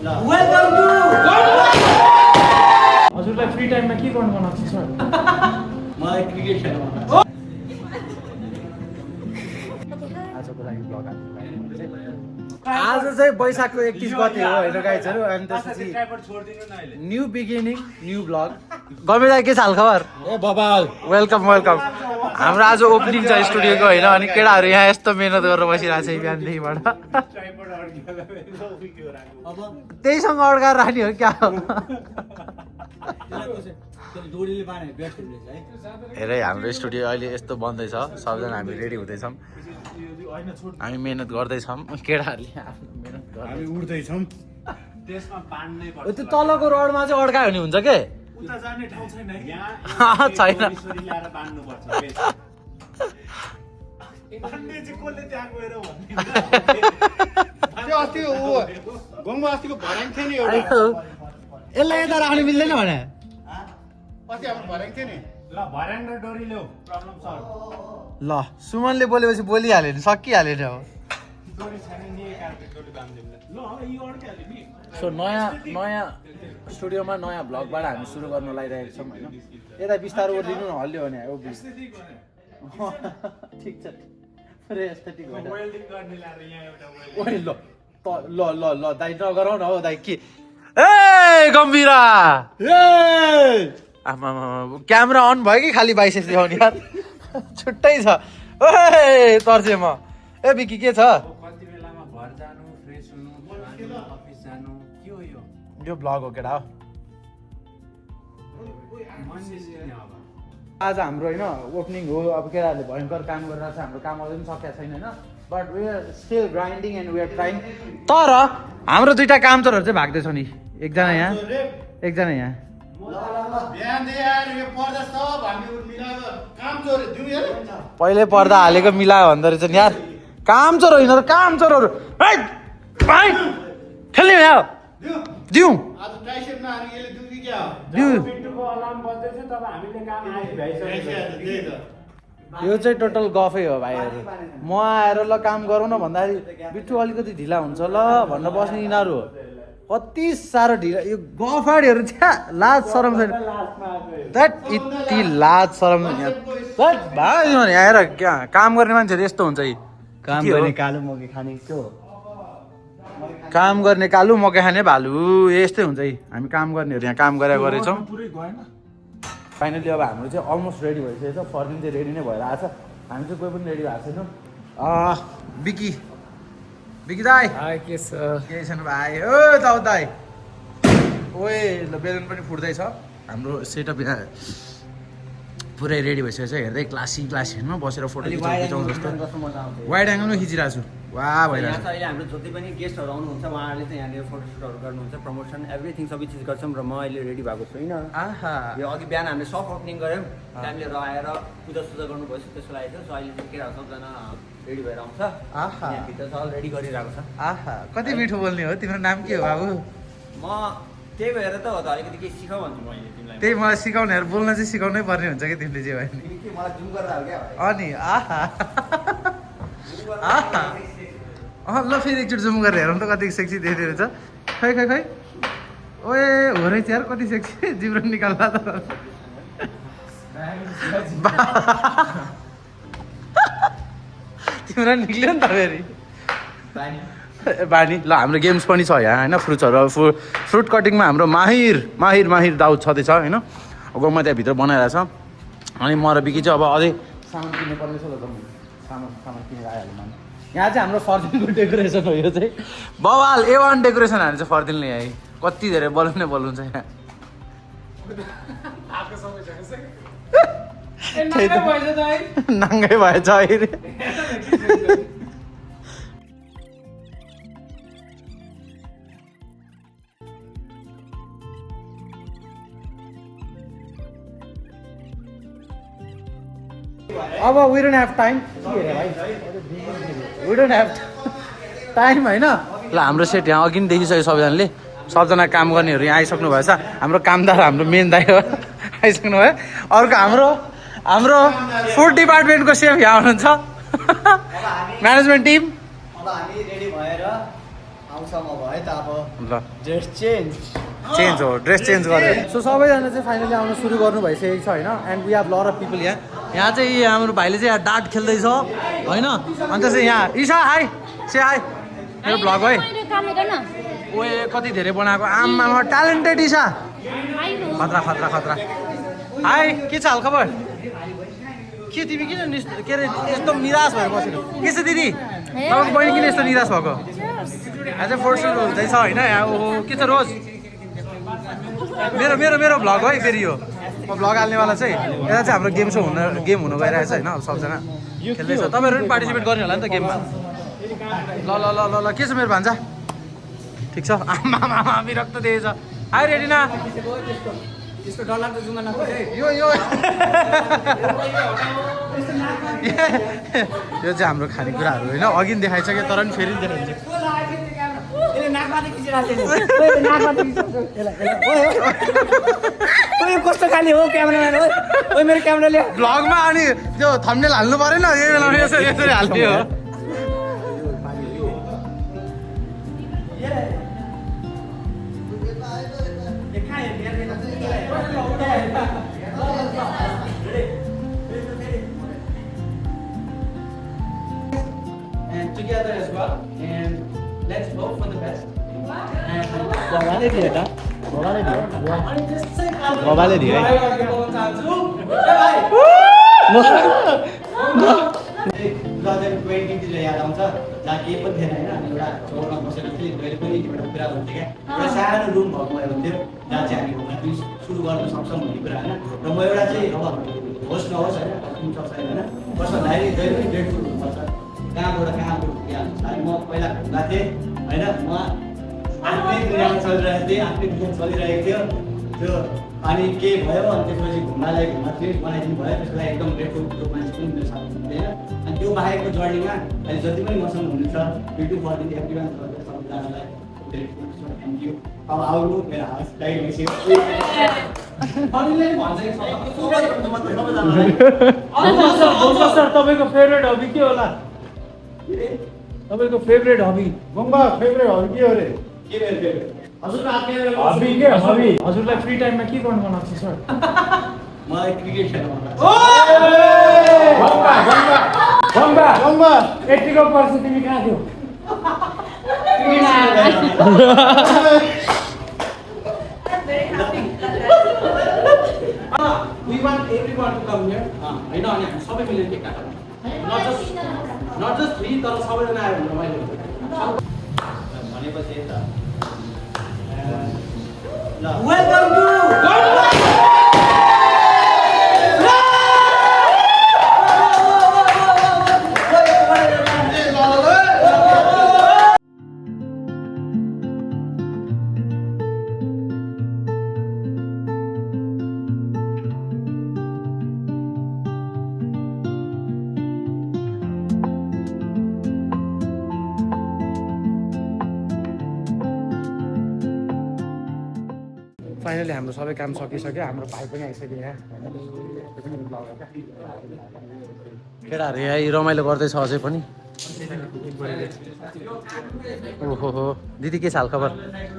Welcome to हजुरलाई free टाइममा के गर्नु मन लाग्छ सर? मलाई क्रिकेट खेल्न मन लाग्छ। आजको लागि ब्लग आज चाहिँ वैशाखको 31 गते हो होइन गाइजहरु, अनि त्यसपछि न्यू बिगिनिङ न्यू ब्लग। गमेदा के छ हालखबर? ए बबाल वेलकम वेलकम। हाम्रो आज ओपनिङ छ स्टुडियोको होइन, अनि केटाहरू यहाँ यस्तो मेहनत गरेर बसिरहेको छ बिहानदेखिबाट। त्यहीसँग अड्काएर राख्ने हो क्या? हेरै हाम्रो स्टुडियो अहिले यस्तो बन्दैछ, सबजना हामी रेडी हुँदैछौँ, हामी मेहनत गर्दैछौँ, केटाहरूले आफ्नो मेहनत हामी उड्दैछौँ। त्यो तलको रडमा चाहिँ अड्कायो भने हुन्छ के? उता जाने ठाउँ छैन छैन। त्यो अस्ति गाउँमा अस्तिको भर्याङ थियो नि एउटा, यसलाई यता राख्नु मिल्दैन भने अस्ति हाम्रो भर्याङ थियो नि। ल भर्याङ र डोरी ल्याऊ, प्रब्लम सल्भ। ल सुमनले बोलेपछि बोलिहाल्यो नि, सकिहाल्यो नि अब। डोरी छैन नि, कार्पेट डोरी बाँधिदिउँला। ल यो अड्किहाल्यो नि। सो नयाँ स्टुडियोमा नयाँ भ्लगबाट हामी सुरु गर्न लागिरहेको छौँ होइन। यता बिस्तारो ओर्लिनु न, हल्लियो भने ठिक छ। एस्थेटिक होइन। वेल्डिङ गर्ने ल्याएर यहाँ एउटा ओइ ल ल दाइ नगराउ न हो दाइ के। ए गम्भीरा आमा क्यामेरा अन भयो कि खालि बाइसेप्स देखाउने यार? छुट्टै छ। ओए तर्से म ए बिकी के छ? कति बेलामा घर जानु, फ्रेस हुनु, अफिस जानु, के हो यो? यो भ्लग हो केटा हो। आज हाम्रो होइन ओपनिङ हो, अब केटाहरूले भयङ्कर काम गरिरहेको छ, हाम्रो काम अझै पनि सकेको छैन होइन, but we are still grinding and we are trying. तर हाम्रो दुईटा कामचोरहरू चाहिँ भाग्दैछ नि, एकजना यहाँ एकजना यहाँ। बिहान दे यार, यो पर्दा सब हामी मिलाएर काम चोरे दिउँ यार। पहिले पर्दा हालेको मिलायो भन्दो रहेछ नि यार। कामचोर होइन र कामचोरहरू खेल्ने हो दिउँ आज ट्राइसेपमा हाने यसले दिउँ कि क्या हो? दिउँ। पिन्टुको अलार्म बज्दैछ, तब हामीले काम भइसक्यो। यो चाहिँ टोटल गफै हो भाइहरू। म आएर ल काम गरौँ न भन्दाखेरि बिट्टु अलिकति ढिला हुन्छ ल भनेर बस्ने यिनीहरू हो। कति साह्रो ढिला यो गफाडीहरू छ्या, लाज सरम छैन द्याट, यति लाज सरम भाइ आएर क्या काम गर्ने मान्छेहरू यस्तो हुन्छ यी। काम गर्ने कालो मकै खाने त्यो काम गर्ने कालु मकै खाने भालु यस्तै हुन्छ यी। हामी काम गर्नेहरू यहाँ काम गरेछौँ। फाइनली अब हाम्रो चाहिँ अलमोस्ट रेडी भइसकेको छ, फर्किन चाहिँ रेडी नै भएर आएको छ। हामी चाहिँ कोही पनि रेडी भएको छैनौँ। बिकी दाई के छ? केही छैन भाइ। ओ दाउ दाई ओए ल बेलुन पनि फुट्दैछ। हाम्रो सेटअप यहाँ पुरै रेडी भइसकेको छ। हेर्दै क्लासी होइन बसेर फोटो खिचाउँ जस्तो वाइड एङ्गलमा खिचिरहेको छु। वाह भइरहेको छ। अहिले हाम्रो जति पनि गेस्टहरू आउनुहुन्छ उहाँहरूले चाहिँ यहाँनिर फोटोसुटहरू गर्नुहुन्छ, प्रमोसन एभ्रिथिङ सबै चिज गर्छौँ। र म अहिले रेडी भएको छुइनँ। आहा यो अघि बिहान हामीले सफ्ट ओपनिङ गऱ्यौँ, फ्यामिलीहरू आएर पूजासुजा गर्नु भइसक्यो, त्यसो लागेको थियो। सो अहिले चाहिँ केटाहरू सबजना रेडी भएर आउँछ। आहा यहाँभित्र छ रेडी गरिरहेको छ। आहा कति मिठो बोल्ने हो। तिम्रो नाम के हो बाबु? म त्यही भएर त हो त, अलिकति केही सिकाउ भन्छु मैले तिमीलाई। त्यही मलाई सिकाउनेहरू बोल्न चाहिँ सिकाउनै पर्ने हुन्छ कि तिमीले जे भयो नि। के मलाई जुम गरेर हाल क्या अनि आहा आहा ल फेरि एकचोटि जुम गरेर हेरौँ त कति सेक्सी देख्दो रहेछ। खै खै खै ओए हो रहेछ यार, कति सेक्सी जिब्रो निकाल्दा त। तिम्रो निक्ल्यो नि त फेरि बानी। ल हाम्रो गेम्स पनि छ यहाँ होइन, फ्रुट्सहरू फ्रुट कटिङमा हाम्रो माहिर दाउद छँदैछ होइन। गाउँमा त्यहाँभित्र बनाइरहेको छ। अनि म र बिकी चाहिँ अब अझै सामान किन्नु पर्ने छ। ल सामान किनेर आइहाल्नु मन। यहाँ चाहिँ हाम्रो फर्दिनको डेकोरेसन हो। यो चाहिँ बवाल A1 डेकोरेसन हाल्नु चाहिँ फर्दिनले यहाँ कति धेरै बलुन छ यहाँ। नाङ्गै भएछ अहिले। अब we don't have time होइन। ल हाम्रो सेट यहाँ अघि नै देखिसक्यो सबैजनाले। सबजना काम गर्नेहरू यहाँ आइसक्नु भएछ। हाम्रो कामदार हाम्रो मेन दाइ हो आइसक्नु भयो। अर्को हाम्रो फुड डिपार्टमेन्टको सेफ यहाँ हुनुहुन्छ। म्यानेजमेन्ट टिम अब हामी रेडी भएर आउँछ समय भयो त अब ल ड्रेस चेन्ज चेन्ज हो ड्रेस चेन्ज गरेर सो सबैजना चाहिँ फाइनली आउनु सुरु गर्नु भइसकेको छ होइन and we have lot of people यहाँ चाहिँ हाम्रो भाइले चाहिँ यहाँ डाट खेल्दैछ होइन अन्त चाहिँ यहाँ ईशा हाई से हाई मेरो भ्लग है ओए कति धेरै बनाएको आमामा ट्यालेन्टेड ईशा खतरा खतरा खतरा हाई के छ हालखबर के तिमी किन के अरे एकदम निराश भएर बसेको के छ दिदी तपाईँको बहिनी किन यस्तो निराश भएको आज फोर्स हुँदैछ होइन ओहो के छ रोज मेरो मेरो मेरो भ्लग है फेरि यो म भ्लग हाल्नेवाला चाहिँ यता चाहिँ हाम्रो गेम हुनु गइरहेछ होइन अब सबजना खेल्दैछ तपाईँहरू पनि पार्टिसिपेट गर्ने होला नि त गेममा ल ल ल ल ल के छ मेरो भान्जा ठिक छ आमा विरक्त दिएछ आइ रेडी न त्यस्तो डरलाग्दो जुङ्गा नखोज है यो चाहिँ हाम्रो खानेकुराहरू होइन अघि पनि देखाइसक्यो तर पनि फेरि देखाइन्छ यसले नाकबाट खिचिरहेको कस्तो खाले हो क्यामेराम्यान हो ओइ मेरो क्यामेरा ल्याऊ भ्लगमा अनि त्यो थम्बनेल हाल्नु परेन यही बेलामा यसरी हाल्ने हो And together as well, and let's hope for the best. भगवानले दियो त भगवानले दियो बाबाले दियो है याद आउँछ जहाँ केही पनि थिएन होइन एउटा चौरमा बसेर चाहिँ मैले पनि एउटा कुरा हुन्थ्यो क्या एउटा सानो रुम भएको भए हुन्थ्यो जहाँ चाहिँ हामी घुम्न पनि सुरु गर्न सक्छौँ भन्ने कुरा होइन र म एउटा चाहिँ अब होस् नहोस् होइन हुन सक्छ होइन कसो भन्दाखेरि जहिले पनि ग्रेटफुल हुनुपर्छ कहाँबाट कहाँ पुगिहाल्छ म पहिला घुम्दा थिएँ होइन म आफ्नै दुनियाँमा चलिरहेको थिएँ आफ्नै दुनियाँ चलिरहेको थियो त्यो अनि के भयो अनि त्यसपछि घुम्नलाई घुम्दाखेरि बनाइदिनु भयो त्यसको लागि एकदम ग्रेटफुल त्यो मान्छे पनि मेरो साथ हुँदैन अनि त्यो बाहेकको जर्नीमा अहिले जति पनि मसँग हुनुहुन्छ युट्युब गरिदिनु एभ्री वान सबैजनालाई ग्रेटफुल छु थ्याङ्क यू अब आउनु मेरो हाउस टाइम भइसक्यो सर तपाईँको फेभरेट हबी के होला तपाईँको फेभरेट हबी गुम्बा फेभरेट हबी के हो रे के मेरो फेभरेट हजुरको आफ्नै हबी के हबी हजुरलाई फ्री टाइममा के गर्नु मन लाग्छ सर मलाई क्रिकेट खेल्न मन लाग्छ गम्बा गम्बा गम्बा गुम्बा 80 को पर्छ तिमी कहाँ थियौ We want everyone to come here. होइन अनि हामी सबै मिलेर केक काटौँ नट जस्ट फ्री तर सबैजना आयो भने रमाइलो हुन्छ भनेपछि त ल वेलकम टु फाइनली हाम्रो सबै काम सकिसक्यो हाम्रो भाइ पनि आइसक्यो यहाँ केटाहरू यहाँ रमाइलो गर्दैछ अझै पनि ओहो हो दिदी के छ हालखबर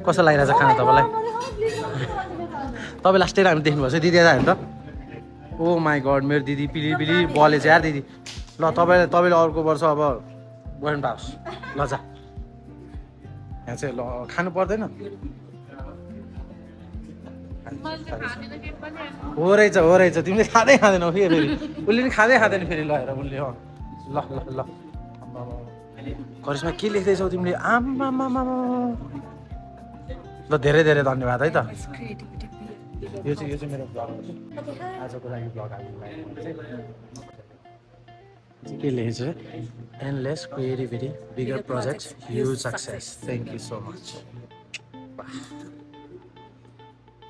कस्तो लागिरहेछ खाना तपाईँलाई तपाईँ लास्ट टाइम हामी देख्नुभएको छ दिदी आयो भने त ओ माई गड मेरो दिदी पिली पिली बले छ यार दिदी ल तपाईँले अर्को वर्ष अब गयो पाओस् ल जा यहाँ चाहिँ ल खानु पर्दैन हो रहेछ तिमीले खाँदै खाँदैनौ फेरि उसले पनि खाँदै खाँदैन फेरि लगेर उसले ल ल ल करिस्मा के लेख्दैछौ तिमीले आमामामा ल धेरै धेरै धन्यवाद है त यो चाहिँ मेरो भ्लग हो आजको लागि भ्लग के लेखेछ endless creativity bigger projects huge success thank you so much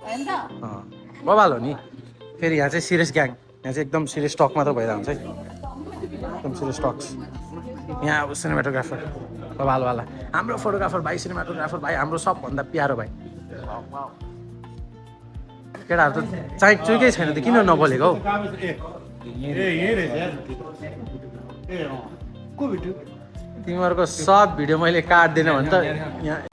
बबाल हो नि फेरि यहाँ चाहिँ सिरियस ग्याङ यहाँ चाहिँ एकदम सिरियस टक मात्र भइरहेको हुन्छ है एकदम सिरियस टक्स यहाँ अब सिनेमाटोग्राफर बबालवाला हाम्रो फोटोग्राफर भाइ सिनेमाटोग्राफर भाइ हाम्रो सबभन्दा प्यारो भाइ केटाहरू त चाहिँ चुइकै छैन त किन नबोलेको हौ तिमीहरूको सब भिडियो मैले काट्दिनँ भने त यहाँ